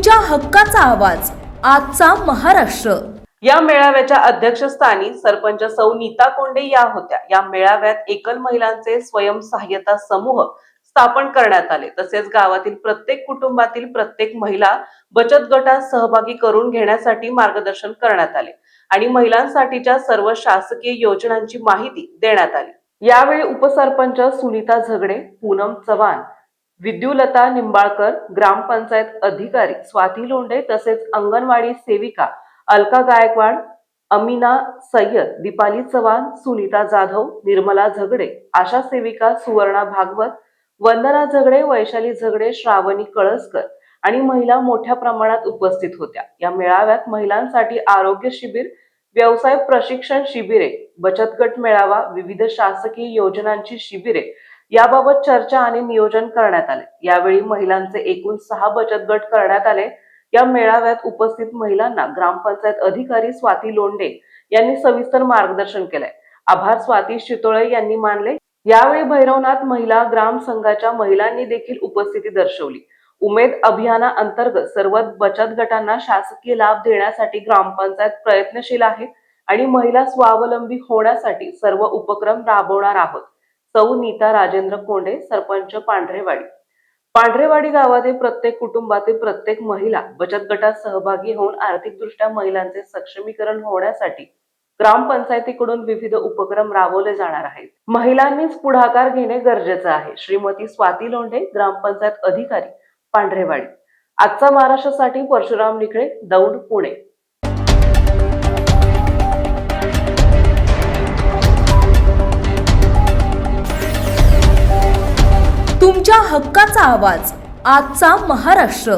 तुमच्या हक्काचा आवाज आजचा महाराष्ट्र। या मेळाव्याच्या अध्यक्षस्थानी सरपंच सौ नीता कोंडे या होत्या। या मेळाव्यात एकल महिलांचे स्वयंसहाय्यता समूह स्थापन करण्यात आले। तसेच गावातील प्रत्येक कुटुंबातील प्रत्येक महिला बचत गटात सहभागी करून घेण्यासाठी मार्गदर्शन करण्यात आले आणि महिलांसाठीच्या सर्व शासकीय योजनांची माहिती देण्यात आली। यावेळी उपसरपंच सुनीता झगडे, पूनम चव्हाण, विद्युलता निंबाळकर, ग्रामपंचायत अधिकारी स्वाती लोंढे तसेच अंगणवाडी सेविका अलका गायकवाड, अमीना सय्यद, दीपाली चव्हाण, सुनीता जाधव, निर्मला झगडे, आशा सेविका सुवर्णा भागवत, वंदना झगडे, वैशाली झगडे, श्रावणी कळसकर आणि महिला मोठ्या प्रमाणात उपस्थित होत्या। या मेळाव्यात महिलांसाठी आरोग्य शिबिर, व्यवसाय प्रशिक्षण शिबिरे, बचत गट मेळावा, विविध शासकीय योजनांची शिबिरे याबाबत चर्चा आणि नियोजन करण्यात आले। यावेळी महिलांचे एकूण 6 बचत गट करण्यात आले। या मेळाव्यात उपस्थित महिलांना ग्रामपंचायत अधिकारी स्वाती लोंढे यांनी सविस्तर मार्गदर्शन केले। आभार स्वाती शितोळे यांनी मानले। यावेळी भैरवनाथ महिला ग्राम संघाच्या महिलांनी देखील उपस्थिती दर्शवली। उमेद अभियाना अंतर्गत सर्व बचत गटांना शासकीय लाभ देण्यासाठी ग्रामपंचायत प्रयत्नशील आहे आणि महिला स्वावलंबी होण्यासाठी सर्व उपक्रम राबवणार आहोत। सौ नीता राजेंद्र कोंडे, सरपंच पांढरेवाडी गावातील प्रत्येक कुटुंबातील प्रत्येक महिला बचत गटात सहभागी होऊन आर्थिकदृष्ट्या महिलांचे सक्षमीकरण होण्यासाठी ग्रामपंचायतीकडून विविध उपक्रम राबवले जाणार आहेत। महिलांनीच पुढाकार घेणे गरजेचे आहे। श्रीमती स्वाती लोंढे, ग्रामपंचायत अधिकारी, पांढरेवाडी। आजचा महाराष्ट्रासाठी परशुराम निखळे, दौंड, पुणे। तुमच्या हक्काचा आवाज आजचा महाराष्ट्र।